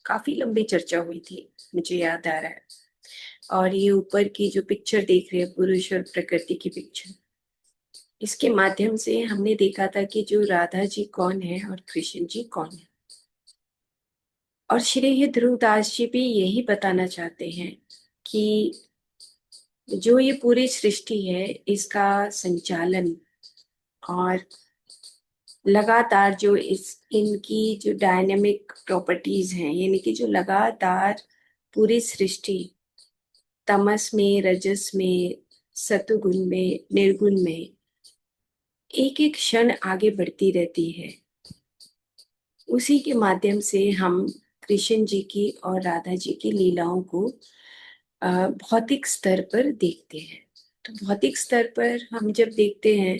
काफी लंबी चर्चा हुई थी, मुझे याद आ रहा है। और ये ऊपर की जो पिक्चर देख रहे हैं, पुरुष और प्रकृति की पिक्चर, इसके माध्यम से हमने देखा था कि जो राधा जी कौन है और कृष्ण जी कौन है। और श्री ध्रुवदास जी भी यही बताना चाहते हैं कि जो ये पूरी सृष्टि है, इसका संचालन और लगातार जो इनकी जो डायनेमिक प्रॉपर्टीज हैं, यानी कि जो लगातार पूरी सृष्टि तमस में, रजस में, सतुगुण में, निर्गुण में एक एक क्षण आगे बढ़ती रहती है, उसी के माध्यम से हम कृष्ण जी की और राधा जी की लीलाओं को भौतिक स्तर पर देखते हैं। तो भौतिक स्तर पर हम जब देखते हैं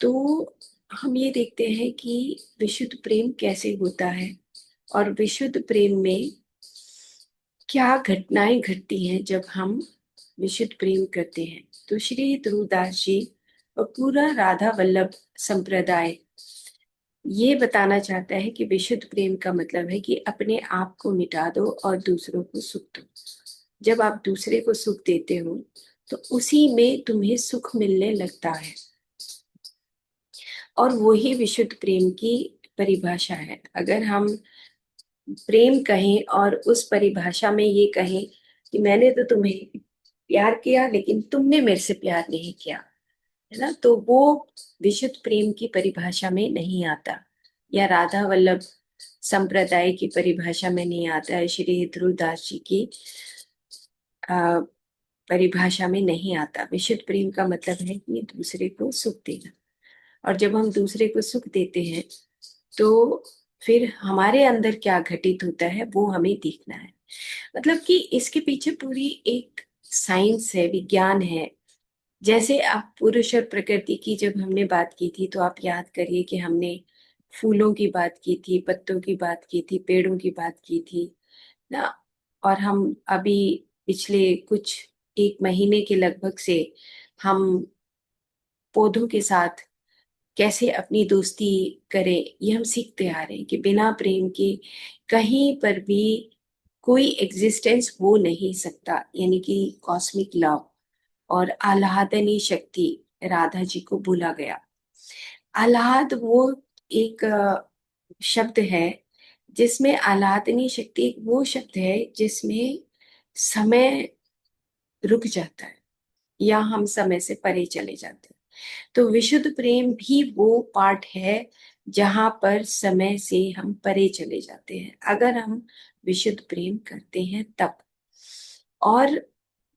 तो हम ये देखते हैं कि विशुद्ध प्रेम कैसे होता है और विशुद्ध प्रेम में क्या घटनाएं घटती हैं जब हम विशुद्ध प्रेम करते हैं। तो श्री ध्रुवदास जी और पूरा राधा वल्लभ संप्रदाय ये बताना चाहता है कि विशुद्ध प्रेम का मतलब है कि अपने आप को मिटा दो और दूसरों को सुख दो। जब आप दूसरे को सुख देते हो तो उसी में तुम्हें सुख मिलने लगता है, और वही विशुद्ध प्रेम की परिभाषा है। अगर हम प्रेम कहें और उस परिभाषा में ये कहें कि मैंने तो तुम्हें प्यार किया लेकिन तुमने मेरे से प्यार नहीं किया, है ना, तो वो विशुद्ध प्रेम की परिभाषा में नहीं आता, या राधा वल्लभ संप्रदाय की परिभाषा में नहीं आता है, श्री ध्रुवदास जी की आ, परिभाषा में नहीं आता। विशुद्ध प्रेम का मतलब है कि दूसरे को सुख देना, और जब हम दूसरे को सुख देते हैं तो फिर हमारे अंदर क्या घटित होता है वो हमें देखना है। मतलब कि इसके पीछे पूरी एक साइंस है, विज्ञान है। जैसे आप पुरुष और प्रकृति की जब हमने बात की थी तो आप याद करिए कि हमने फूलों की बात की थी, पत्तों की बात की थी, पेड़ों की बात की थी ना। और हम अभी पिछले कुछ एक महीने के लगभग से हम पौधों के साथ कैसे अपनी दोस्ती करें, ये हम सीखते आ रहे हैं कि बिना प्रेम के कहीं पर भी कोई एग्जिस्टेंस हो नहीं सकता। यानी कि कॉस्मिक लव और आह्लादनी शक्ति राधा जी को भूला गया। आह्लाद वो एक शब्द है जिसमें आह्लादनी शक्ति एक वो शब्द है जिसमें समय रुक जाता है या हम समय से परे चले जाते हैं। तो विशुद्ध प्रेम भी वो पार्ट है जहां पर समय से हम परे चले जाते हैं, अगर हम विशुद्ध प्रेम करते हैं तब। और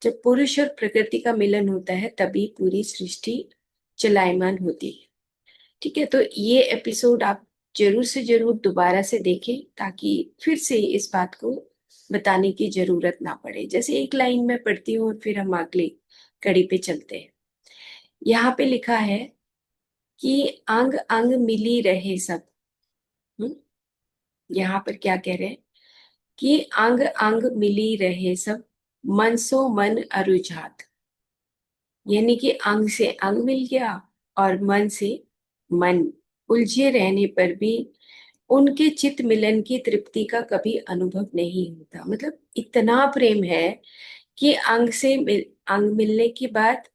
जब पुरुष और प्रकृति का मिलन होता है तभी पूरी सृष्टि चलायमान होती है। ठीक है, तो ये एपिसोड आप जरूर से जरूर दोबारा से देखें ताकि फिर से इस बात को बताने की जरूरत ना पड़े। जैसे एक लाइन में पढ़ती हूँ और फिर हम अगली कड़ी पे चलते हैं। यहाँ पे लिखा है कि अंग अंग मिली रहे सब। हम्म, यहाँ पर क्या कह रहे हैं कि अंग अंग मिली रहे सब, मन सो मन अरुझात। यानी कि अंग से अंग मिल गया और मन से मन, उलझे रहने पर भी उनके चित मिलन की तृप्ति का कभी अनुभव नहीं होता। मतलब इतना प्रेम है कि अंग मिलने के बाद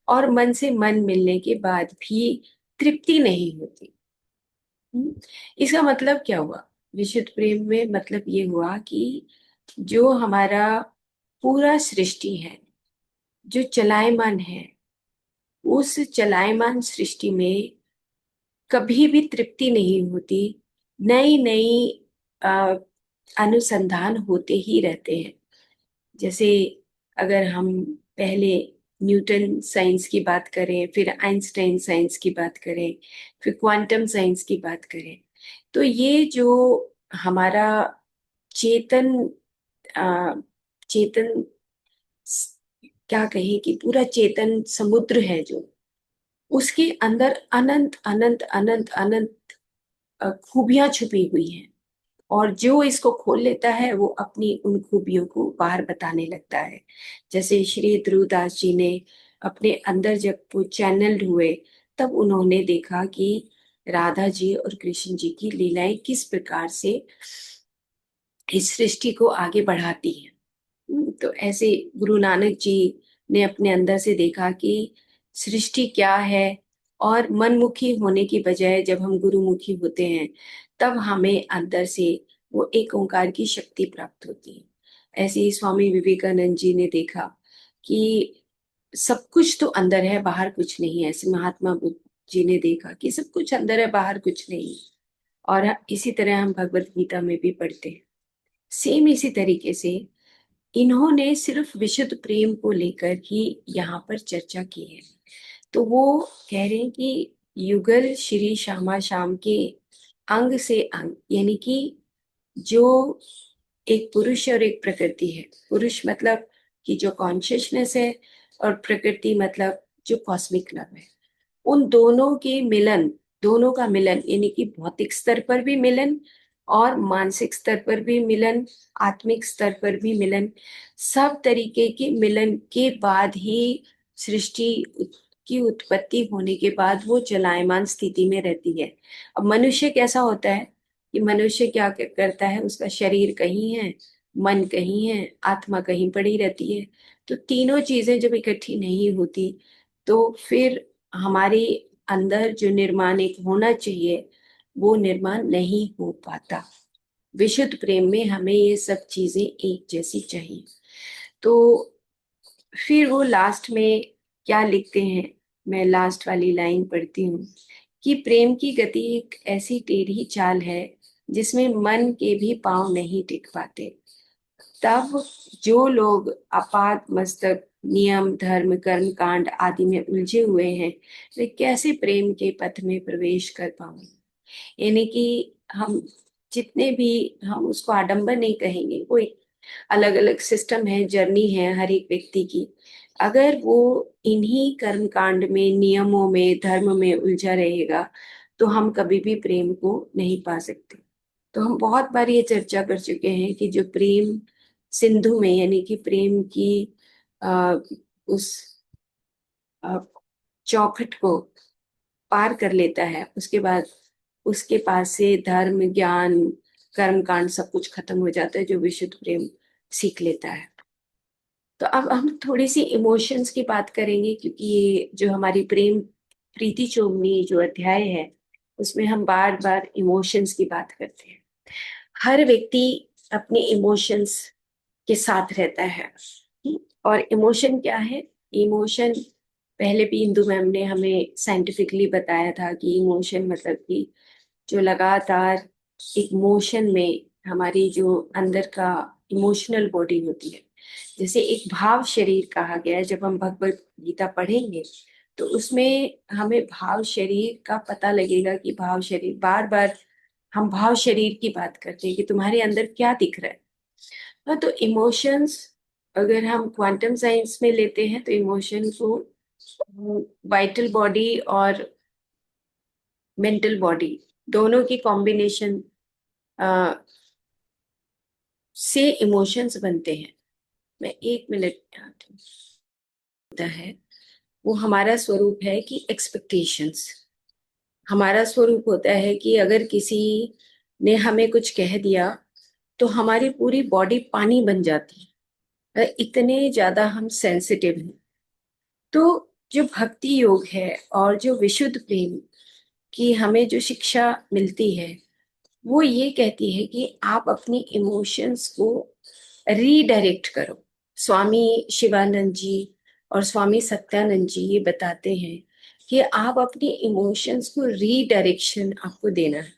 और मन से मन मिलने के बाद भी तृप्ति नहीं होती। हम्म, इसका मतलब क्या हुआ? विशुद्ध प्रेम में मतलब ये हुआ कि जो हमारा पूरा सृष्टि है, जो चलायमान है, उस चलायमान सृष्टि में कभी भी तृप्ति नहीं होती। नई नई अ, अनुसंधान होते ही रहते हैं। जैसे अगर हम पहले न्यूटन साइंस की बात करें, फिर आइंस्टाइन साइंस की बात करें, फिर क्वांटम साइंस की बात करें, तो ये जो हमारा चेतन अ, चेतन क्या कहें कि पूरा चेतन समुद्र है, जो उसके अंदर अनंत अनंत अनंत अनंत खूबियां छुपी हुई हैं। और जो इसको खोल लेता है वो अपनी उन खूबियों को बाहर बताने लगता है। जैसे श्री ध्रुवदास जी ने अपने अंदर जब वो चैनल्ड हुए तब उन्होंने देखा कि राधा जी और कृष्ण जी की लीलाएं किस प्रकार से इस सृष्टि को आगे बढ़ाती है। तो ऐसे गुरु नानक जी ने अपने अंदर से देखा कि सृष्टि क्या है, और मनमुखी होने की बजाय जब हम गुरुमुखी होते हैं तब हमें अंदर से वो एक ओंकार की शक्ति प्राप्त होती है। ऐसे ही स्वामी विवेकानंद जी ने देखा कि सब कुछ तो अंदर है, बाहर कुछ नहीं है। ऐसे महात्मा बुद्ध जी ने देखा कि सब कुछ अंदर है, बाहर कुछ नहीं है। और इसी तरह हम भगवत गीता में भी पढ़ते हैं। सेम इसी तरीके से इन्होंने सिर्फ विशुद्ध प्रेम को लेकर ही यहाँ पर चर्चा की है। तो वो कह रहे हैं कि युगल श्री श्यामा श्याम के अंग से अंग, यानी कि जो एक पुरुष और एक प्रकृति है, पुरुष मतलब कि जो कॉन्शियसनेस है, और प्रकृति मतलब जो कॉस्मिक लव है, उन दोनों के मिलन, दोनों का मिलन, यानी कि भौतिक स्तर पर भी मिलन और मानसिक स्तर पर भी मिलन, आत्मिक स्तर पर भी मिलन, सब तरीके के मिलन के बाद ही सृष्टि की उत्पत्ति होने के बाद वो चलायमान स्थिति में रहती है। अब मनुष्य कैसा होता है कि मनुष्य क्या करता है, उसका शरीर कहीं है, मन कहीं है, आत्मा कहीं पड़ी रहती है। तो तीनों चीजें जब इकट्ठी नहीं होती तो फिर हमारे अंदर जो निर्माण एक होना चाहिए वो निर्माण नहीं हो पाता। विशुद्ध प्रेम में हमें ये सब चीजें एक जैसी चाहिए। तो फिर वो लास्ट में क्या लिखते हैं, मैं लास्ट वाली लाइन पढ़ती हूँ कि प्रेम की गति एक ऐसी टेढ़ी चाल है जिसमें मन के भी पांव नहीं टिक पाते। तब जो लोग आपात मस्तक नियम धर्म कर्म कांड आदि में उलझे हुए हैं, वे कैसे प्रेम के पथ में प्रवेश कर पाएंगे। यानी कि हम जितने भी, हम उसको आडंबर नहीं कहेंगे, कोई अलग अलग सिस्टम है, जर्नी है हर एक व्यक्ति की। अगर वो इन्हीं कर्म कांड में, नियमों में, धर्म में उलझा रहेगा तो हम कभी भी प्रेम को नहीं पा सकते। तो हम बहुत बार ये चर्चा कर चुके हैं कि जो प्रेम सिंधु में, यानी कि प्रेम की आ, उस आ, चौखट को पार कर लेता है, उसके बाद उसके पास से धर्म ज्ञान कर्म कांड सब कुछ खत्म हो जाता है, जो विशुद्ध प्रेम सीख लेता है। तो अब हम थोड़ी सी इमोशंस की बात करेंगे, क्योंकि ये जो हमारी प्रेम प्रीति चोमनी जो अध्याय है उसमें हम बार बार इमोशंस की बात करते हैं। हर व्यक्ति अपने इमोशंस के साथ रहता है। और इमोशन क्या है? इमोशन पहले भी इंदु मैम ने हमें साइंटिफिकली बताया था कि इमोशन मतलब कि जो लगातार एक मोशन में हमारी जो अंदर का इमोशनल बॉडी होती है, जैसे एक भाव शरीर कहा गया है। जब हम भगवत गीता पढ़ेंगे तो उसमें हमें भाव शरीर का पता लगेगा कि भाव शरीर, बार बार हम भाव शरीर की बात करते हैं कि तुम्हारे अंदर क्या दिख रहा है। हाँ, तो इमोशंस अगर हम क्वांटम साइंस में लेते हैं तो इमोशन को वाइटल बॉडी और मेंटल बॉडी दोनों की कॉम्बिनेशन से इमोशंस बनते हैं। मैं एक मिनट होता है, वो हमारा स्वरूप है कि एक्सपेक्टेशंस। हमारा स्वरूप होता है कि अगर किसी ने हमें कुछ कह दिया तो हमारी पूरी बॉडी पानी बन जाती है, इतने ज्यादा हम सेंसिटिव हैं। तो जो भक्ति योग है और जो विशुद्ध प्रेम की हमें जो शिक्षा मिलती है वो ये कहती है कि आप अपनी इमोशंस को रीडायरेक्ट करो। स्वामी शिवानंद जी और स्वामी सत्यानंद जी ये बताते हैं कि आप अपनी इमोशंस को रीडायरेक्शन आपको देना है,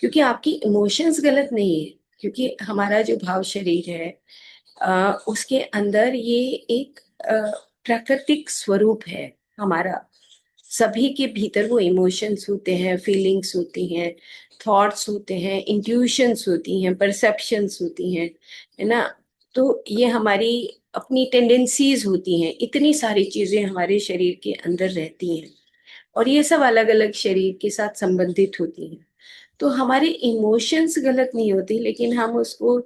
क्योंकि आपकी इमोशंस गलत नहीं है। क्योंकि हमारा जो भाव शरीर है उसके अंदर ये एक प्राकृतिक स्वरूप है हमारा। सभी के भीतर वो इमोशंस होते हैं, फीलिंग्स होती हैं, थॉट्स होते हैं, इंट्यूशंस होती हैं, परसेप्शंस होती हैं, है ना। तो ये हमारी अपनी टेंडेंसीज होती हैं, इतनी सारी चीजें हमारे शरीर के अंदर रहती हैं और ये सब अलग अलग शरीर के साथ संबंधित होती हैं। तो हमारे इमोशंस गलत नहीं होती, लेकिन हम उसको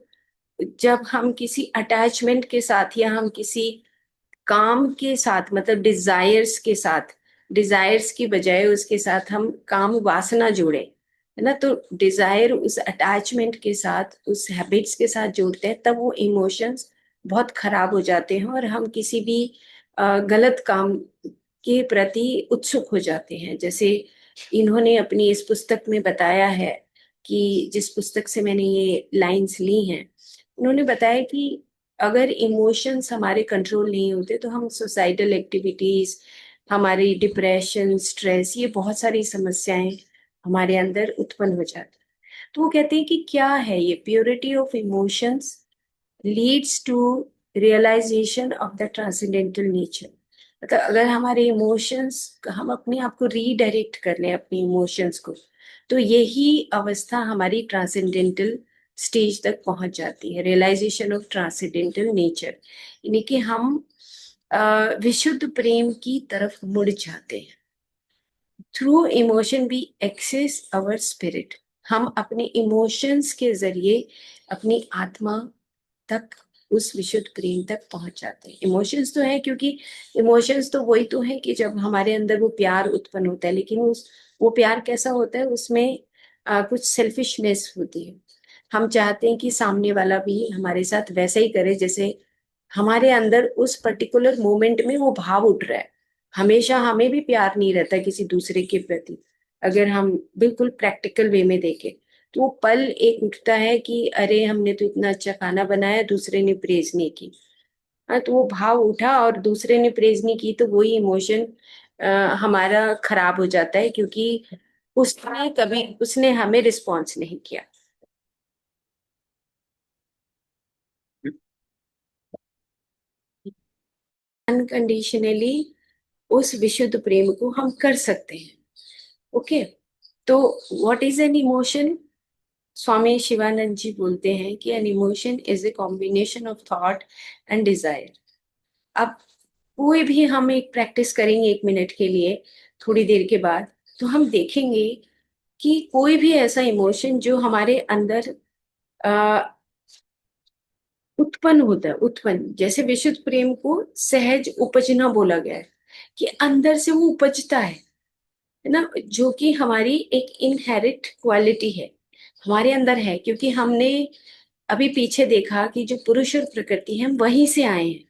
जब हम किसी अटैचमेंट के साथ या हम किसी काम के साथ, मतलब डिजायर्स के साथ, डिजायर्स की बजाय उसके साथ हम काम वासना जोड़े, है ना। तो डिजायर उस अटैचमेंट के साथ, उस हैबिट्स के साथ जोड़ते हैं, तब वो इमोशंस बहुत खराब हो जाते हैं और हम किसी भी गलत काम के प्रति उत्सुक हो जाते हैं। जैसे इन्होंने अपनी इस पुस्तक में बताया है, कि जिस पुस्तक से मैंने ये लाइंस ली हैं, उन्होंने बताया कि अगर इमोशंस हमारे कंट्रोल नहीं होते तो हम सुसाइडल एक्टिविटीज, हमारी डिप्रेशन, स्ट्रेस, ये बहुत सारी समस्याएं हमारे अंदर उत्पन्न हो जाती। तो वो कहते हैं कि क्या है ये purity of emotions leads to realisation of the transcendental nature. मतलब अगर हमारे इमोशंस, हम अपने आप को रीडायरेक्ट कर लें अपने इमोशंस को, तो यही अवस्था हमारी ट्रांसेंडेंटल स्टेज तक पहुंच जाती है, रियलाइजेशन ऑफ ट्रांसेंडेंटल नेचर। यानी कि हम विशुद्ध प्रेम की तरफ मुड़ जाते हैं। Through emotion we access our spirit. हम अपने इमोशंस के जरिए अपनी आत्मा तक, उस विशुद्ध प्रेम तक पहुंच जाते हैं। इमोशंस तो है, क्योंकि इमोशंस तो वही तो है कि जब हमारे अंदर वो प्यार उत्पन्न होता है, लेकिन उस वो प्यार कैसा होता है, उसमें कुछ सेल्फिशनेस होती है। हम चाहते हैं कि सामने वाला भी हमारे साथ वैसा ही करे जैसे हमारे अंदर उस पर्टिकुलर मोमेंट में वो भाव उठ रहा है। हमेशा हमें भी प्यार नहीं रहता किसी दूसरे के प्रति। अगर हम बिल्कुल प्रैक्टिकल वे में देखें, तो वो पल एक उठता है कि अरे हमने तो इतना अच्छा खाना बनाया, दूसरे ने प्रेज नहीं की। हाँ, तो वो भाव उठा और दूसरे ने प्रेज नहीं की, तो वही इमोशन हमारा खराब हो जाता है, क्योंकि उसने हमें रिस्पॉन्स नहीं किया। अनकंडीशनली उस विशुद्ध प्रेम को हम कर सकते हैं। ओके। तो व्हाट इज एन इमोशन? स्वामी शिवानंद जी बोलते हैं कि an emotion is a combination of thought and desire. अब कोई भी हम एक प्रैक्टिस करेंगे 1 मिनट के लिए, थोड़ी देर के बाद, तो हम देखेंगे कि कोई भी ऐसा इमोशन जो हमारे अंदर उत्पन्न होता है, उत्पन्न, जैसे विशुद्ध प्रेम को सहज उपजना बोला गया है, कि अंदर से वो उपजता है ना, जो कि हमारी एक इनहेरिट क्वालिटी है, हमारे अंदर है। क्योंकि हमने अभी पीछे देखा कि जो पुरुष और प्रकृति है, हम वहीं से आए हैं।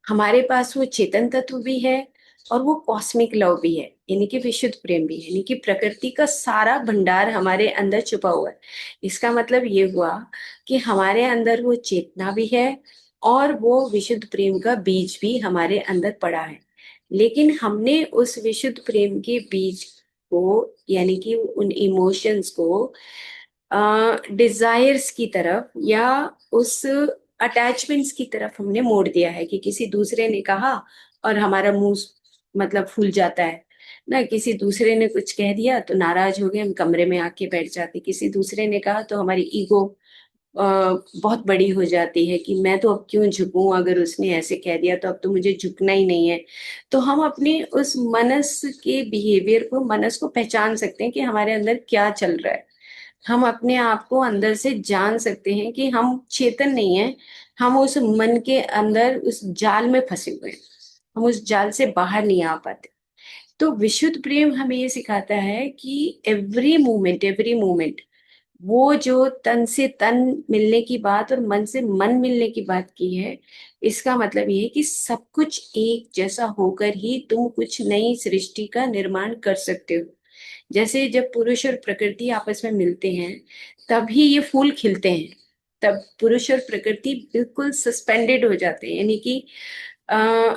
हमारे पास वो चेतन तत्व भी है और वो कॉस्मिक लव भी है, यानी कि विशुद्ध प्रेम भी है, यानी कि प्रकृति का सारा भंडार हमारे अंदर छुपा हुआ है। इसका मतलब ये हुआ कि हमारे अंदर वो चेतना भी है और वो विशुद्ध प्रेम का बीज भी हमारे अंदर पड़ा है। लेकिन हमने उस विशुद्ध प्रेम के बीज को, यानी कि उन इमोशंस को डिजायर्स की तरफ या उस अटैचमेंट्स की तरफ हमने मोड़ दिया है, कि किसी दूसरे ने कहा और हमारा मुंह मतलब फूल जाता है ना, किसी दूसरे ने कुछ कह दिया तो नाराज हो गए, हम कमरे में आके बैठ जाते, किसी दूसरे ने कहा तो हमारी ईगो बहुत बड़ी हो जाती है कि मैं तो अब क्यों झुकूं, अगर उसने ऐसे कह दिया तो अब तो मुझे झुकना ही नहीं है। तो हम अपने उस मनस के बिहेवियर को, मनस को पहचान सकते हैं कि हमारे अंदर क्या चल रहा है। हम अपने आप को अंदर से जान सकते हैं कि हम चेतन नहीं है, हम उस मन के अंदर उस जाल में फंसे हुए हैं, हम उस जाल से बाहर नहीं आ पाते। तो विशुद्ध प्रेम हमें ये सिखाता है कि एवरी मोमेंट, वो जो तन से तन मिलने की बात और मन से मन मिलने की बात की है, इसका मतलब ये है कि सब कुछ एक जैसा होकर ही तुम कुछ नई सृष्टि का निर्माण कर सकते हो। जैसे जब पुरुष और प्रकृति आपस में मिलते हैं, तभी ये फूल खिलते हैं। तब पुरुष और प्रकृति बिल्कुल सस्पेंडेड हो जाते हैं, यानी कि आ,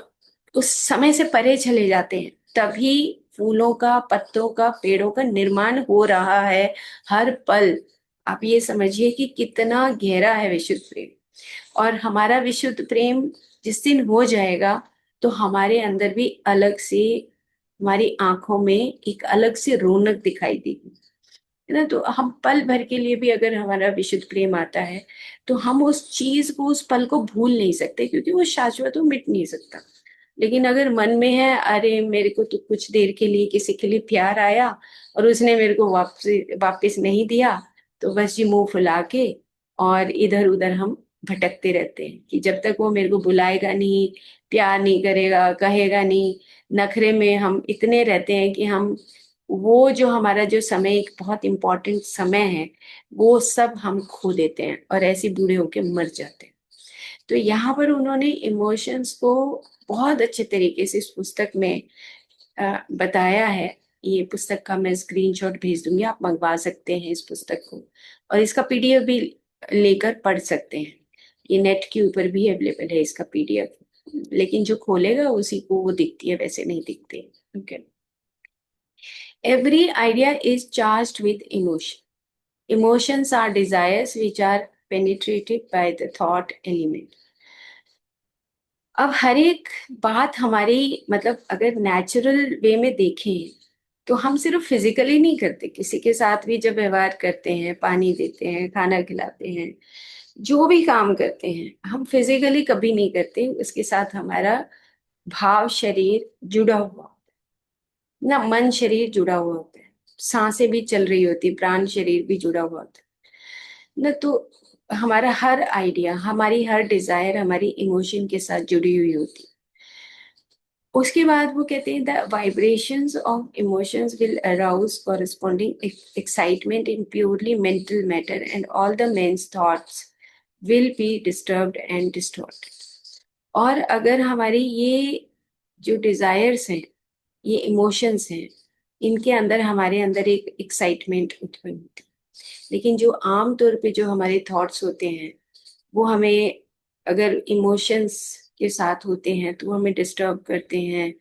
उस समय से परे चले जाते हैं। तभी फूलों का, पत्तों का, पेड़ों का निर्माण हो रहा है हर पल। आप ये समझिए कि कितना गहरा है विशुद्ध प्रेम। और हमारा विशुद्ध प्रेम जिस दिन हो जाएगा, तो हमारे अंदर भी अलग से, हमारी आंखों में एक अलग से रौनक दिखाई देगी, है ना। तो हम पल भर के लिए भी अगर हमारा विशुद्ध प्रेम आता है, तो हम उस चीज को, उस पल को भूल नहीं सकते, क्योंकि वो शाश्वत, वो मिट नहीं सकता। लेकिन अगर मन में है, अरे मेरे को तो कुछ देर के लिए किसी के लिए प्यार आया और उसने मेरे को वापस नहीं दिया, तो बस जी मुंह फुला के और इधर उधर हम भटकते रहते हैं, कि जब तक वो मेरे को बुलाएगा नहीं, प्यार नहीं करेगा, कहेगा नहीं। नखरे में हम इतने रहते हैं कि हम वो जो हमारा जो समय एक बहुत इम्पोर्टेंट समय है, वो सब हम खो देते हैं और ऐसे बूढ़े होके मर जाते हैं। तो यहाँ पर उन्होंने इमोशंस को बहुत अच्छे तरीके से इस पुस्तक में बताया है। ये पुस्तक का मैं स्क्रीनशॉट भेज दूंगी, आप मंगवा सकते हैं इस पुस्तक को, और इसका पीडीएफ भी लेकर पढ़ सकते हैं। ये नेट के ऊपर भी अवेलेबल है इसका पीडीएफ, लेकिन जो खोलेगा उसी को वो दिखती है, वैसे नहीं दिखते। Okay. Every idea is charged with emotion. Emotions are desires which are penetrated by the thought element. अब हर एक बात हमारी, मतलब अगर नेचुरल वे में देखें तो हम सिर्फ फिजिकली नहीं करते, किसी के साथ भी जब व्यवहार करते हैं, पानी देते हैं, खाना खिलाते हैं, जो भी काम करते हैं, हम फिजिकली कभी नहीं करते, उसके साथ हमारा भाव शरीर जुड़ा हुआ ना, मन शरीर जुड़ा हुआ होता है, सांसें भी चल रही होती, प्राण शरीर भी जुड़ा हुआ होता है ना। तो हमारा हर आइडिया, हमारी हर डिजायर हमारी इमोशन के साथ जुड़ी हुई होती। उसके बाद वो कहते हैं the vibrations of emotions will arouse corresponding excitement in purely mental matter and all the men's thoughts will be disturbed and distorted. और अगर हमारी ये जो डिजायर्स हैं, ये इमोशंस हैं, इनके अंदर हमारे अंदर एक एक्साइटमेंट उत्पन्न होती है, लेकिन जो आम तौर पे जो हमारे थॉट्स होते हैं वो हमें, अगर इमोशंस के साथ होते हैं तो वो हमें डिस्टर्ब करते हैं,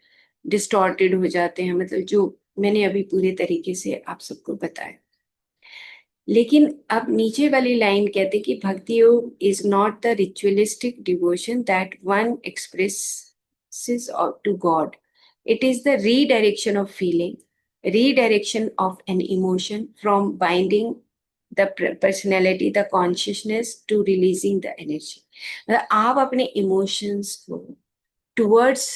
डिस्टॉर्टेड हो जाते हैं, मतलब जो मैंने अभी पूरे तरीके से आप सबको बताया। लेकिन अब नीचे वाली लाइन कहते कि bhakti yoga is not the ritualistic devotion that one expresses to God. It is the redirection of feeling, redirection of an emotion from binding the personality, the consciousness to releasing the energy. मतलब आप अपने emotions को towards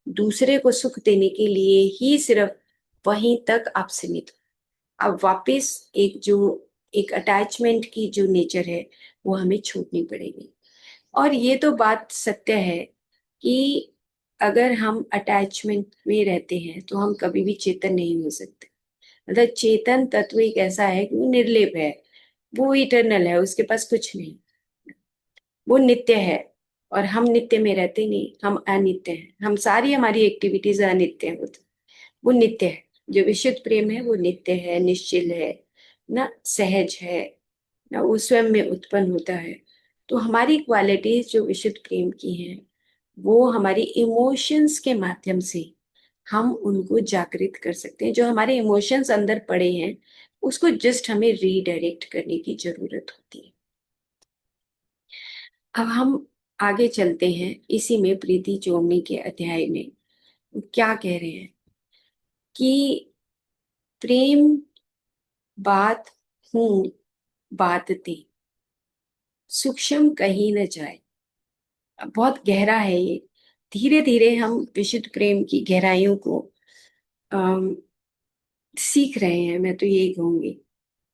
दूसरे को सुख देने के लिए ही सिर्फ वहीं तक आप सीमित हो। अब वापस एक जो एक अटैचमेंट की जो नेचर है वो हमें छोड़नी पड़ेगी। और ये तो बात सत्य है कि अगर हम अटैचमेंट में रहते हैं तो हम कभी भी चेतन नहीं हो सकते। मतलब चेतन तत्व एक ऐसा है कि वो निर्लेप है, वो इटरनल है, उसके पास कुछ नहीं, वो नित्य है। और हम नित्य में रहते नहीं, हम अनित्य हैं, हम सारी हमारी एक्टिविटीज अनित्य है, वो नित्य है। जो विशुद्ध प्रेम है वो नित्य है, निश्चल है ना, सहज है ना, वो स्वयं में उत्पन्न होता है। तो हमारी क्वालिटीज जो विशुद्ध प्रेम की हैं, वो हमारी इमोशंस के माध्यम से हम उनको जागृत कर सकते हैं। जो हमारे इमोशंस अंदर पड़े हैं उसको जस्ट हमें रीडायरेक्ट करने की जरूरत होती है। अब हम आगे चलते हैं इसी में, प्रीति चोमनी के अध्याय में वो क्या कह रहे हैं कि प्रेम बात हूं बात ते, सूक्ष्म कहीं न जाए। अब बहुत गहरा है ये। धीरे धीरे हम विशुद्ध प्रेम की गहराइयों को अम, सीख रहे हैं, मैं तो यही कहूंगी।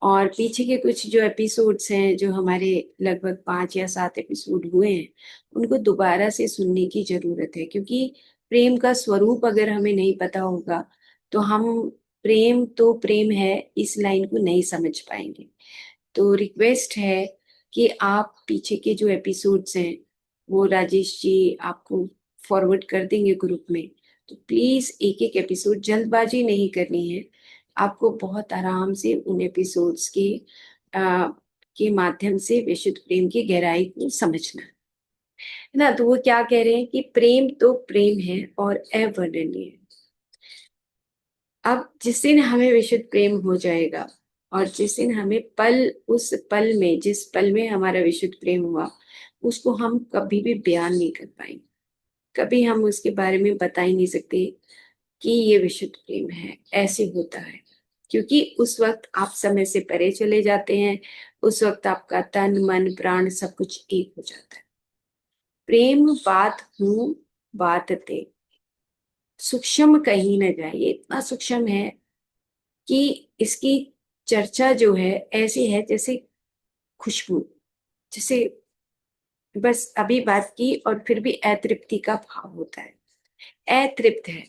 और पीछे के कुछ जो एपिसोड्स हैं, जो हमारे लगभग 5 या 7 एपिसोड हुए हैं, उनको दोबारा से सुनने की जरूरत है, क्योंकि प्रेम का स्वरूप अगर हमें नहीं पता होगा तो हम प्रेम तो प्रेम है इस लाइन को नहीं समझ पाएंगे। तो रिक्वेस्ट है कि आप पीछे के जो एपिसोड्स हैं वो राजेश जी आपको फॉरवर्ड कर देंगे ग्रुप में। तो प्लीज एक एक एपिसोड, जल्दबाजी नहीं करनी है, आपको बहुत आराम से उन एपिसोड्स के माध्यम से विशुद्ध प्रेम की गहराई को समझना है ना। तो वो क्या कह रहे हैं कि प्रेम तो प्रेम है और अवर्णनीय है। अब जिस दिन हमें विशुद्ध प्रेम हो जाएगा और जिस दिन हमें उस पल में, जिस पल में हमारा विशुद्ध प्रेम हुआ, उसको हम कभी भी बयान नहीं कर पाएंगे, कभी हम उसके बारे में बता ही नहीं सकते कि ये विशुद्ध प्रेम है, ऐसे होता है। क्योंकि उस वक्त आप समय से परे चले जाते हैं, उस वक्त आपका तन मन प्राण सब कुछ एक हो जाता है। प्रेम बात हूं बात ते, सूक्ष्म कहीं न जाए। ये इतना सूक्ष्म है कि इसकी चर्चा जो है ऐसी है जैसे खुशबू, जैसे बस अभी बात की और फिर भी अतृप्ति का भाव होता है, अतृप्त है।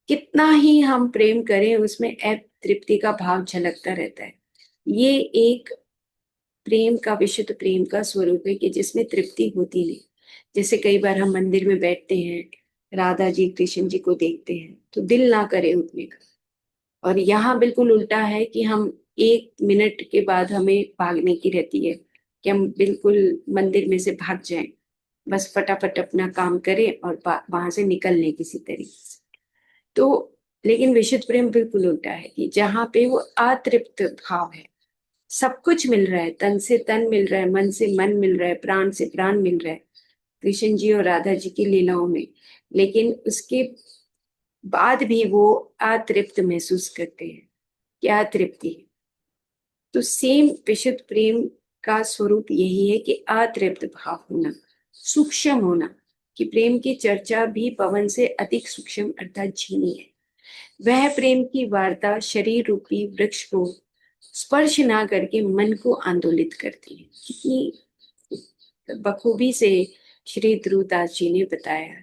कितना ही हम प्रेम करें उसमें तृप्ति का भाव झलकता रहता है। ये एक प्रेम का, विशुद्ध प्रेम का स्वरूप है कि जिसमें तृप्ति होती नहीं। जैसे कई बार हम मंदिर में बैठते हैं, राधा जी कृष्ण जी को देखते हैं तो दिल ना करे उठने का, और यहाँ बिल्कुल उल्टा है कि हम 1 मिनट के बाद हमें भागने की रहती है कि हम बिल्कुल मंदिर में से भाग जाएं, बस फटाफट अपना काम करें और वहां से निकल लें किसी तरीके से। तो लेकिन विशुद्ध प्रेम बिल्कुल उल्टा है कि जहाँ पे वो अतृप्त भाव है, सब कुछ मिल रहा है, तन से तन मिल रहा है, मन से मन मिल रहा है, प्राण से प्राण मिल रहा है कृष्ण जी और राधा जी की लीलाओं में, लेकिन उसके बाद भी वो अतृप्त महसूस करते हैं। क्या तृप्ति है? तो सेम विशुद्ध प्रेम का स्वरूप यही है कि अतृप्त भाव होना, सूक्ष्म होना, कि प्रेम की चर्चा भी पवन से अधिक सूक्ष्म अर्थात झीनी है। वह प्रेम की वार्ता शरीर रूपी वृक्ष को स्पर्श ना करके मन को आंदोलित करती है। कितनी बखूबी से श्री ध्रुवदास जी ने बताया।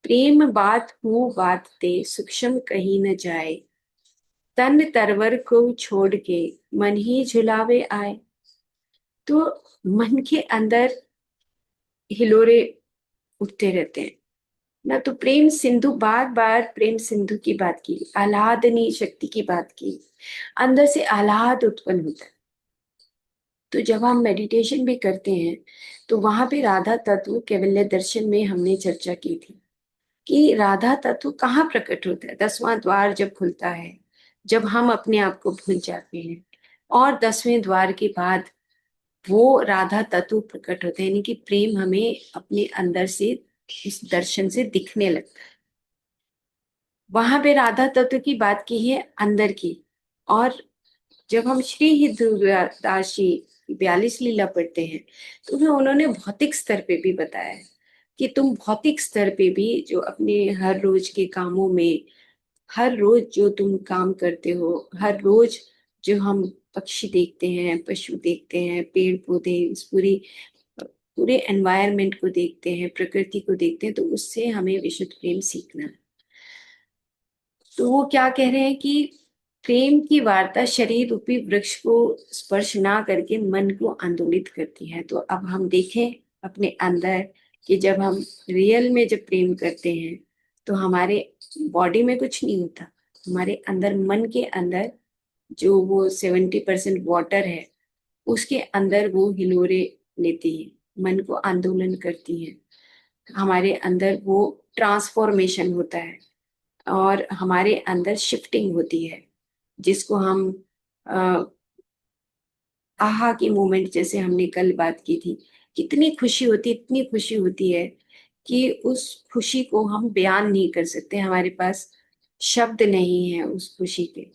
प्रेम बात हूँ बात ते सूक्ष्म कहीं न जाए, तन तरवर को छोड़ के मन ही झुलावे आए। तो मन के अंदर हिलोरे उठते रहते हैं ना। तो प्रेम सिंधु, बार बार प्रेम सिंधु की बात की, आह्लादनी शक्ति की बात की, अंदर से आह्लाद उत्पन्न होता है। तो जब हम मेडिटेशन भी करते हैं तो वहां पे राधा तत्व कैवल्य दर्शन में हमने चर्चा की थी कि राधा तत्व कहाँ प्रकट होता है। 10वां द्वार जब खुलता है, जब हम अपने आप को भूल जाते हैं, और 10वें द्वार के बाद वो राधा तत्व प्रकट होते हैं, यानी कि प्रेम हमें अपने अंदर से इस दर्शन से दिखने लगता है। वहां पे राधा तत्व की बात की है अंदर की। और जब हम श्री ध्रुवदास जी की 42 लीला पढ़ते हैं तो फिर उन्होंने भौतिक स्तर पे भी बताया है कि तुम भौतिक स्तर पे भी जो अपने हर रोज के कामों में, हर रोज जो तुम काम करते हो, हर रोज जो हम पक्षी देखते हैं, पशु देखते हैं, पेड़ पौधे, इस पूरे एनवायरनमेंट को देखते हैं, प्रकृति को देखते हैं, तो उससे हमें विशुद्ध प्रेम सीखना है। तो वो क्या कह रहे हैं कि प्रेम की वार्ता शरीर रूपी वृक्ष को स्पर्श ना करके मन को आंदोलित करती है। तो अब हम देखें अपने अंदर कि जब हम रियल में जब प्रेम करते हैं तो हमारे बॉडी में कुछ नहीं होता, हमारे अंदर, मन के अंदर जो वो 70% वाटर है उसके अंदर वो हिलोरे लेती है, मन को आंदोलन करती है, हमारे अंदर वो ट्रांसफॉर्मेशन होता है और हमारे अंदर शिफ्टिंग होती है, जिसको हम अ, आहा की मोमेंट जैसे हमने कल बात की थी। कितनी खुशी होती, इतनी खुशी होती है कि उस खुशी को हम बयान नहीं कर सकते, हमारे पास शब्द नहीं है उस खुशी के।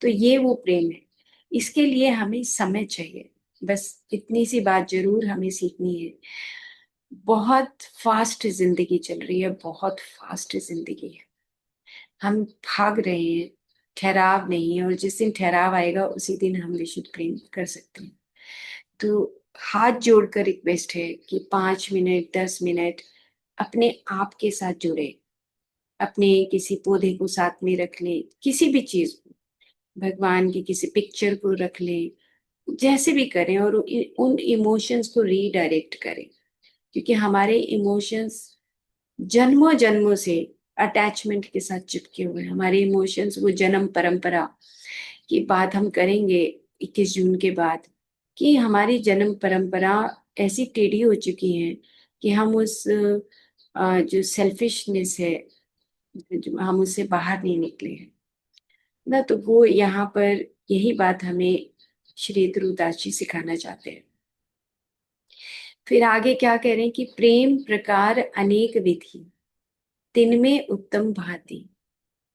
तो ये वो प्रेम है। इसके लिए हमें समय चाहिए, बस इतनी सी बात जरूर हमें सीखनी है। बहुत फास्ट जिंदगी चल रही है, बहुत फास्ट जिंदगी है, हम भाग रहे हैं, ठहराव नहीं है, और जिस दिन ठहराव आएगा उसी दिन हम विशुद्ध प्रेम कर सकते हैं। तो हाथ जोड़कर रिक्वेस्ट है कि 5 मिनट, 10 मिनट अपने आप के साथ जुड़े, अपने किसी पौधे को साथ में रख लें, किसी भी चीज को, भगवान की किसी पिक्चर को रख लें, जैसे भी करें, और उन इमोशंस को रीडायरेक्ट करें। क्योंकि हमारे इमोशंस जन्मों जन्मों से अटैचमेंट के साथ चिपके हुए हैं। हमारे इमोशंस, वो जन्म परंपरा की बात हम करेंगे 21 जून के बाद, कि हमारी जन्म परंपरा ऐसी टेढ़ी हो चुकी है कि हम उस जो सेल्फिशनेस है, जो हम उससे बाहर नहीं निकले हैं ना। तो वो यहाँ पर यही बात हमें श्री ध्रुवदास जी सिखाना चाहते हैं। फिर आगे क्या कह रहे हैं कि प्रेम प्रकार अनेक विधि, तिनमें उत्तम भांति,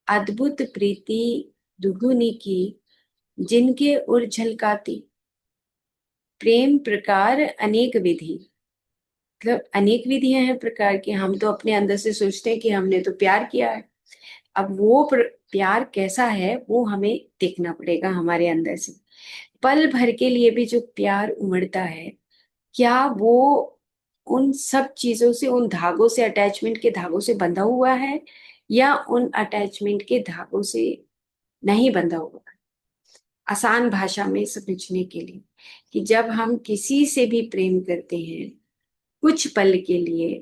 अद्भुत प्रीति दुगुनी की, जिनके उर झलकाती। प्रेम प्रकार अनेक विधि, मतलब अनेक विधियां हैं प्रकार की। हम तो अपने अंदर से सोचते हैं कि हमने तो प्यार किया है, अब वो प्यार कैसा है वो हमें देखना पड़ेगा हमारे अंदर से। पल भर के लिए भी जो प्यार उमड़ता है, क्या वो उन सब चीजों से, उन धागों से, अटैचमेंट के धागों से बंधा हुआ है, या उन अटैचमेंट के धागों से नहीं बंधा हुआ। आसान भाषा में समझने के लिए, कि जब हम किसी से भी प्रेम करते हैं कुछ पल के लिए,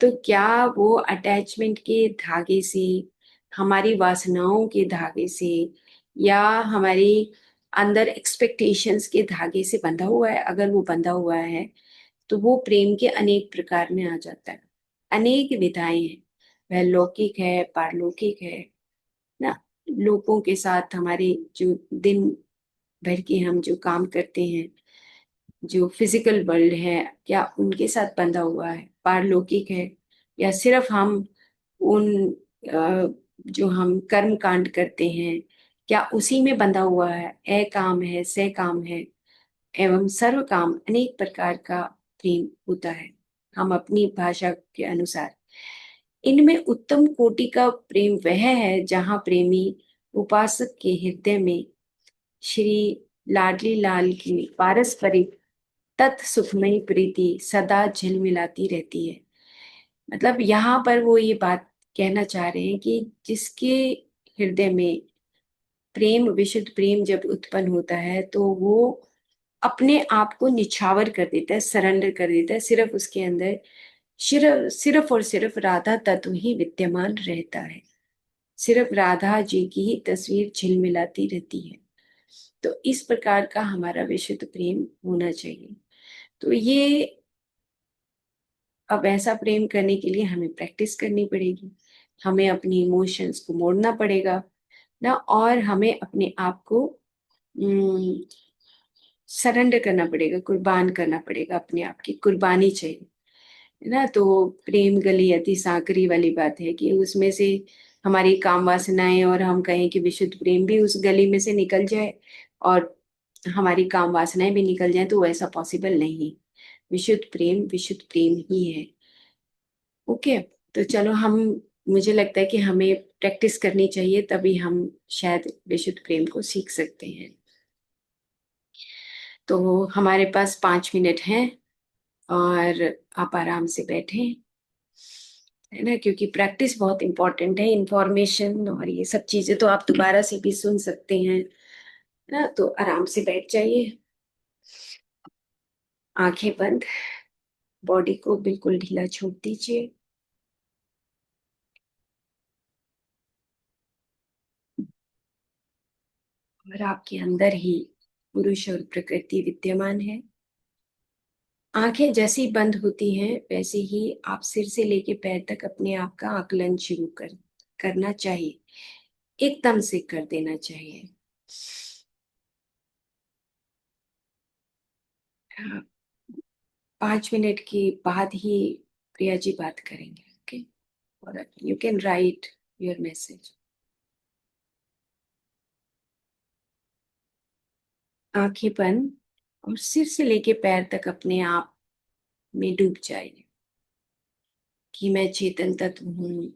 तो क्या वो अटैचमेंट के धागे से, हमारी वासनाओं के धागे से, या हमारी अंदर एक्सपेक्टेशंस के धागे से बंधा हुआ है? अगर वो बंधा हुआ है तो वो प्रेम के अनेक प्रकार में आ जाता है। अनेक विधाएं हैं, वह लौकिक है, पारलौकिक है ना। लोगों के साथ हमारे जो दिन भर के हम जो काम करते हैं, जो फिजिकल वर्ल्ड है, क्या उनके साथ बंधा हुआ है, पारलौकिक है, या सिर्फ हम उन जो हम कर्म कांड करते हैं, क्या उसी में बंधा हुआ है? ए काम है, से काम है, एवं सर्व काम, अनेक प्रकार का प्रेम होता है हम अपनी भाषा के अनुसार। इनमें उत्तम कोटि का प्रेम वह है जहाँ प्रेमी उपासक के हृदय में श्री लाडली लाल की पारस्परिक तत् सुखमयी प्रीति सदा झिलमिलाती रहती है। मतलब यहाँ पर वो ये बात कहना चाह रहे हैं कि जिसके हृदय में प्रेम, विशुद्ध प्रेम जब उत्पन्न होता है, तो वो अपने आप को निछावर कर देता है, सरेंडर कर देता है। सिर्फ उसके अंदर सिर्फ सिर्फ और सिर्फ राधा तत्व ही विद्यमान रहता है। सिर्फ राधा जी की ही तस्वीर झिलमिलाती रहती है। तो इस प्रकार का हमारा विशुद्ध प्रेम होना चाहिए। तो ये, अब ऐसा प्रेम करने के लिए हमें प्रैक्टिस करनी पड़ेगी, हमें अपनी इमोशंस को मोड़ना पड़ेगा ना, और हमें अपने आप को सरेंडर करना पड़ेगा, कुर्बान करना पड़ेगा, अपने आप की कुर्बानी चाहिए, है ना। तो प्रेम गली अति सांकरी वाली बात है कि उसमें से हमारी काम वासनाएं, और हम कहें कि विशुद्ध प्रेम भी उस गली में से निकल जाए और हमारी काम वासनाएं भी निकल जाए, तो वैसा पॉसिबल नहीं। विशुद्ध प्रेम ही है। ओके। तो चलो हम, मुझे लगता है कि हमें प्रैक्टिस करनी चाहिए, तभी हम शायद विशुद्ध प्रेम को सीख सकते हैं। तो हमारे पास 5 मिनट हैं, और आप आराम से बैठें, है ना, क्योंकि प्रैक्टिस बहुत इंपॉर्टेंट है। इंफॉर्मेशन और ये सब चीजें तो आप दोबारा से भी सुन सकते हैं, है ना। तो आराम से बैठ जाइए, आंखें बंद, बॉडी को बिल्कुल ढीला छोड़ दीजिए। और आपके अंदर ही पुरुष और प्रकृति विद्यमान है। आंखें जैसी बंद होती हैं, वैसे ही आप सिर से लेके पैर तक अपने आप का आकलन शुरू करना चाहिए। एकदम से कर देना चाहिए। हाँ, 5 मिनट के बाद ही प्रिया जी बात करेंगे। ओके, और you can write your message. आंखें बंद, और सिर से लेके पैर तक अपने आप में डूब जाइए कि मैं चेतन तत्व हूँ,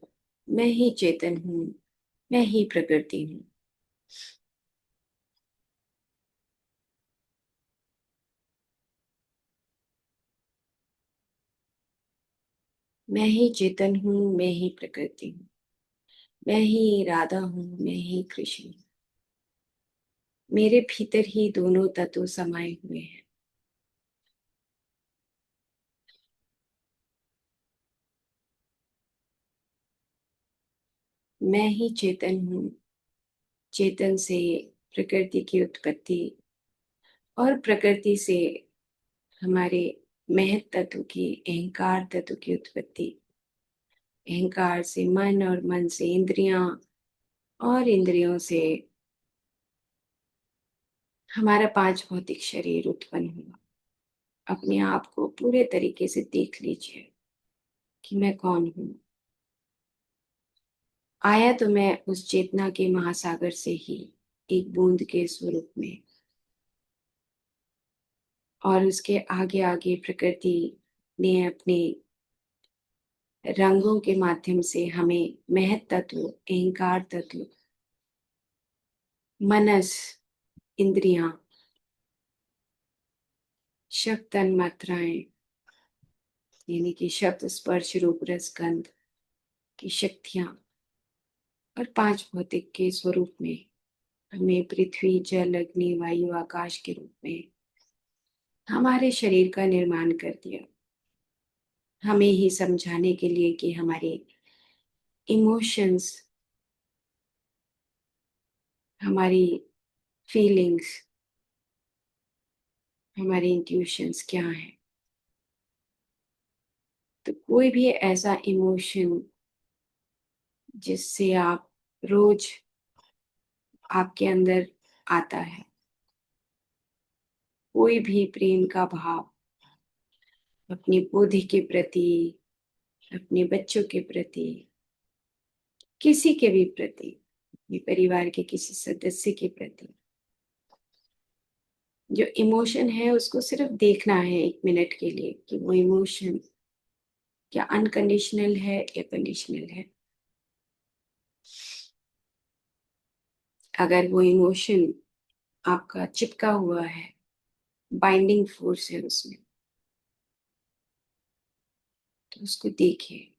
मैं ही चेतन हूँ, मैं ही प्रकृति हूँ। मैं ही चेतन हूँ, मैं ही प्रकृति हूँ, मैं ही राधा हूँ, मैं ही कृष्ण हूँ। मेरे भीतर ही दोनों तत्व समाये हुए हैं। मैं ही चेतन हूँ, चेतन से प्रकृति की उत्पत्ति, और प्रकृति से हमारे महत तत्व की, अहंकार तत्व की उत्पत्ति, अहंकार से मन, और मन से इंद्रियां, और इंद्रियों से हमारा पांच भौतिक शरीर उत्पन्न हुआ। अपने आप को पूरे तरीके से देख लीजिए कि मैं कौन हूँ। आया तो मैं उस चेतना के महासागर से ही, एक बूंद के स्वरूप में, और उसके आगे आगे प्रकृति ने अपने रंगों के माध्यम से हमें महत तत्व, अहंकार तत्व, मनस, इंद्रियां, शब्द, तन मात्राएं, यानी कि शब्द, स्पर्श, रूप, रस, गंध की शक्तियां, और पांच भौतिक के स्वरूप में हमें पृथ्वी, जल, अग्नि, वायु, आकाश के रूप में हमारे शरीर का निर्माण कर दिया, हमें ही समझाने के लिए कि हमारे इमोशंस, हमारी फीलिंग्स, हमारे इंट्यूशंस क्या हैं। तो कोई भी ऐसा इमोशन जिससे आप रोज आपके अंदर आता है, कोई भी प्रेम का भाव अपनी बुद्धि के प्रति, अपने बच्चों के प्रति, किसी के भी प्रति, अपने परिवार के किसी सदस्य के प्रति, जो इमोशन है उसको सिर्फ देखना है 1 मिनट के लिए कि वो इमोशन क्या अनकंडीशनल है या कंडीशनल है। अगर वो इमोशन आपका चिपका हुआ है, बाइंडिंग फोर्स है उसमें, तो उसको देखिए।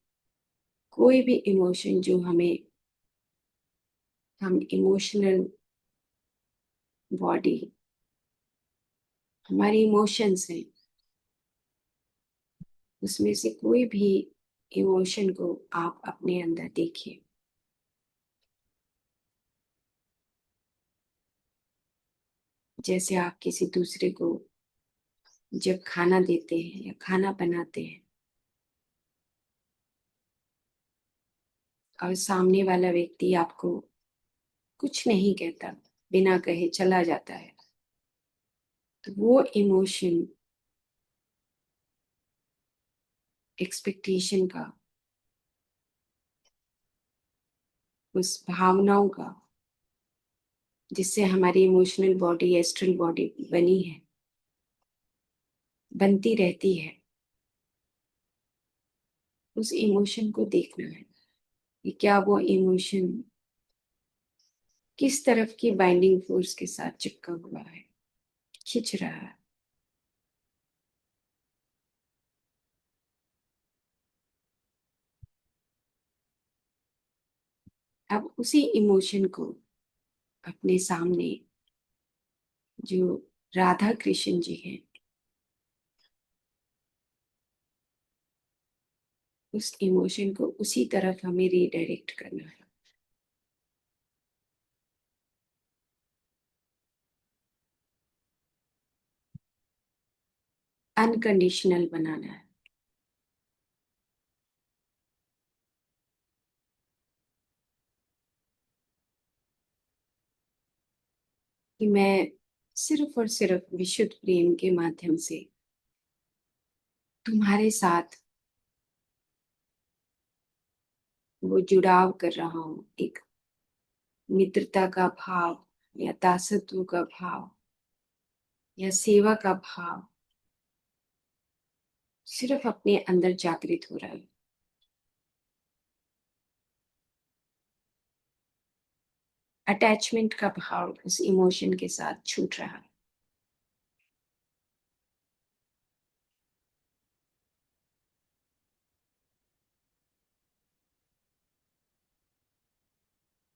कोई भी इमोशन जो हम इमोशनल बॉडी, हमारे इमोशंस हैं, उसमें से कोई भी इमोशन को आप अपने अंदर देखिए। जैसे आप किसी दूसरे को जब खाना देते हैं या खाना बनाते हैं और सामने वाला व्यक्ति आपको कुछ नहीं कहता, बिना कहे चला जाता है, तो वो इमोशन, एक्सपेक्टेशन का, उस भावनाओं का, जिससे हमारी इमोशनल बॉडी, एस्ट्रल बॉडी बनी है, बनती रहती है, उस इमोशन को देखना है कि क्या वो इमोशन किस तरफ की बाइंडिंग फोर्स के साथ चिपका हुआ है, खिंच रहा है। अब उसी इमोशन को अपने सामने जो राधा कृष्ण जी हैं, उस इमोशन को उसी तरफ हमें रीडायरेक्ट करना है। अनकंडीशनल बनाना है। कि मैं सिर्फ और सिर्फ विशुद्ध प्रेम के माध्यम से तुम्हारे साथ वो जुड़ाव कर रहा हूँ, एक मित्रता का भाव या दासत्व का भाव या सेवा का भाव सिर्फ अपने अंदर जागृत हो रहा है। अटैचमेंट का भाव उस इमोशन के साथ छूट रहा है।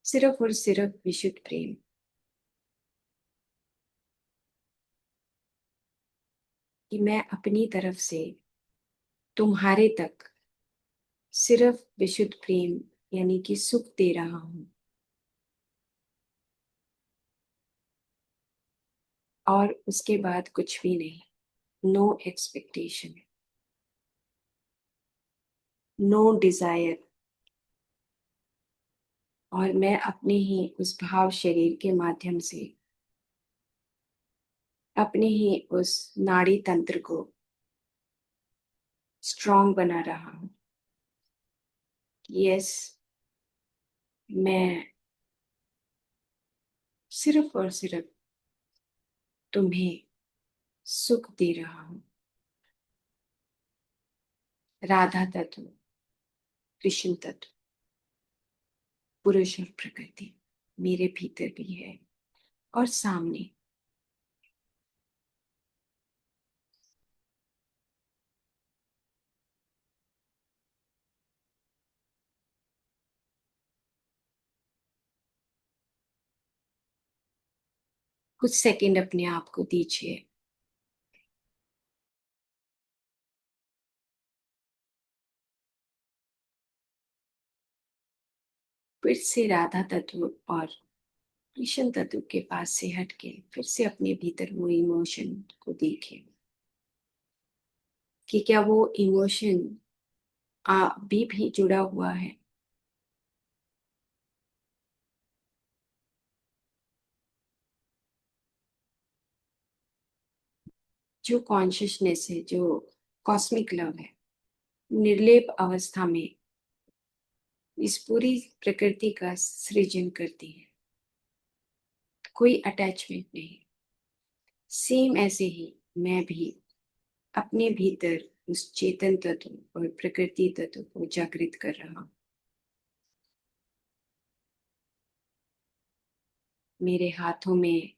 सिर्फ और सिर्फ विशुद्ध प्रेम। कि मैं अपनी तरफ से तुम्हारे तक सिर्फ विशुद्ध प्रेम यानी कि सुख दे रहा हूं, और उसके बाद कुछ भी नहीं। No expectation, no desire. और मैं अपने ही उस भाव शरीर के माध्यम से अपने ही उस नाड़ी तंत्र को स्ट्रांग बना रहा हूं। यस, मैं सिर्फ और सिर्फ तुम्हें सुख दे रहा हूं। राधा तत्व, कृष्ण तत्व, पुरुष और प्रकृति मेरे भीतर भी है और सामने। कुछ सेकंड अपने आप को दीजिए। फिर से राधा तत्व और कृष्ण तत्व के पास से हटके फिर से अपने भीतर वो इमोशन को देखें कि क्या वो इमोशन अभी भी जुड़ा हुआ है। जो कॉन्शियसनेस है, जो कॉस्मिक लव है, निर्लेप अवस्था में इस पूरी प्रकृति का सृजन करती है, कोई अटैचमेंट नहीं। सेम ऐसे ही मैं भी अपने भीतर उस चेतन तत्व और प्रकृति तत्व को जागृत कर रहा हूं। मेरे हाथों में,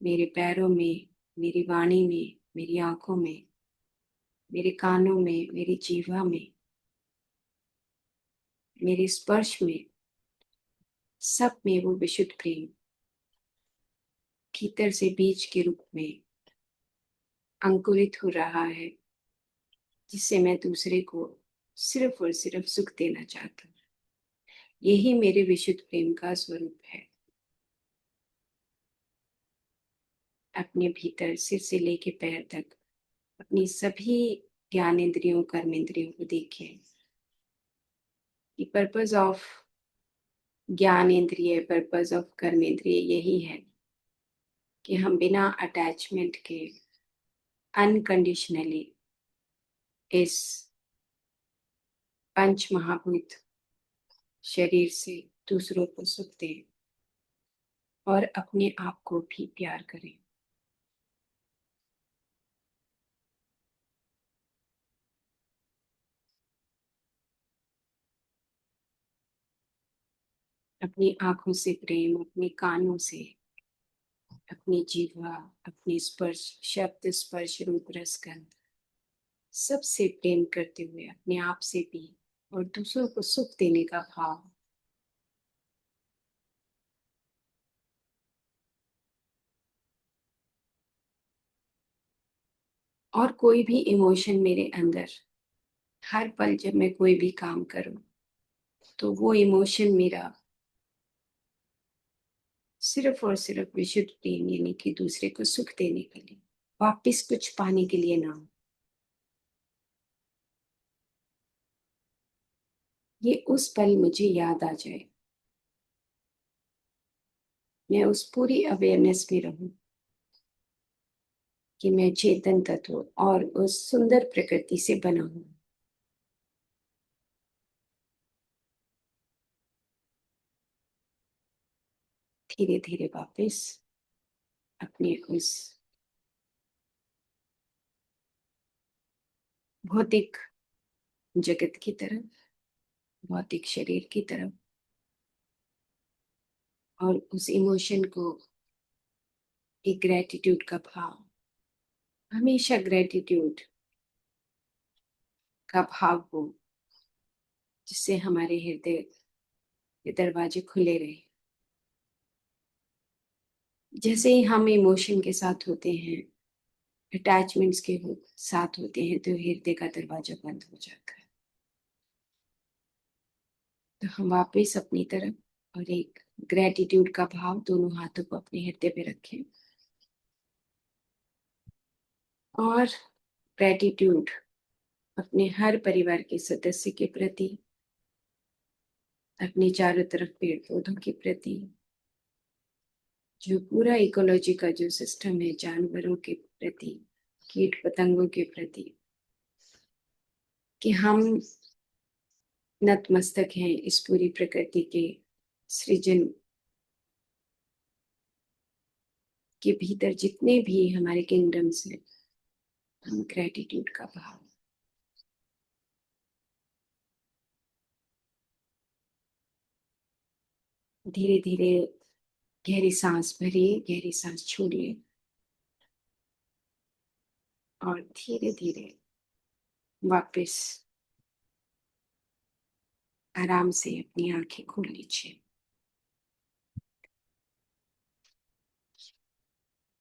मेरे पैरों में, मेरी वाणी में, मेरी आंखों में, मेरे कानों में, मेरी जीवा में, मेरे स्पर्श में, सब में वो विशुद्ध प्रेम भीतर से बीज के रूप में अंकुरित हो रहा है, जिससे मैं दूसरे को सिर्फ और सिर्फ सुख देना चाहता हूँ। यही मेरे विशुद्ध प्रेम का स्वरूप है। अपने भीतर सिर से लेके पैर तक अपनी सभी ज्ञानेंद्रियों, कर्मेंद्रियों को देखें कि पर्पस ऑफ ज्ञानेंद्रिय, पर्पस ऑफ कर्मेंद्रिय यही है कि हम बिना अटैचमेंट के अनकंडीशनली इस पंच महाभूत शरीर से दूसरों को सुख दें और अपने आप को भी प्यार करें। अपनी आंखों से प्रेम, अपने कानों से, अपनी जीवा, अपनी स्पर्श, शब्द स्पर्श रूप रस गंध, सबसे प्रेम करते हुए अपने आप से भी और दूसरों को सुख देने का भाव। और कोई भी इमोशन मेरे अंदर, हर पल जब मैं कोई भी काम करूं तो वो इमोशन मेरा सिर्फ और सिर्फ विशुद्ध प्रेम, यानी कि दूसरे को सुख देने के लिए, वापस कुछ पाने के लिए ना हो। ये उस पल मुझे याद आ जाए, मैं उस पूरी अवेयरनेस में रहूं कि मैं चेतन तत्व और उस सुंदर प्रकृति से बना हूं। धीरे धीरे वापस अपने उस भौतिक जगत की तरफ, भौतिक शरीर की तरफ, और उस इमोशन को, एक ग्रेटिट्यूड का भाव, हमेशा ग्रेटिट्यूड का भाव हो, जिससे हमारे हृदय के दरवाजे खुले रहे। जैसे ही हम इमोशन के साथ होते हैं, अटैचमेंट्स के साथ होते हैं, तो हृदय का दरवाजा बंद हो जाता है। तो हम वापस अपनी तरफ और एक ग्रेटिट्यूड का भाव दोनों हाथों को अपने हृदय पे रखें और ग्रेटिट्यूड अपने हर परिवार के सदस्य के प्रति, अपने चारों तरफ पेड़ पौधों के प्रति, जो पूरा इकोलॉजी का जो सिस्टम है, जानवरों के प्रति, कीट पतंगों के प्रति, कि हम नतमस्तक हैं इस पूरी प्रकृति के सृजन के भीतर, जितने भी हमारे किंगडम्स हैं, हम ग्रेटिट्यूड का भाव। धीरे धीरे गहरी सांस भरिए, गहरी सांस छोड़िए और धीरे धीरे वापस आराम से अपनी आंखें खोल लीजिए।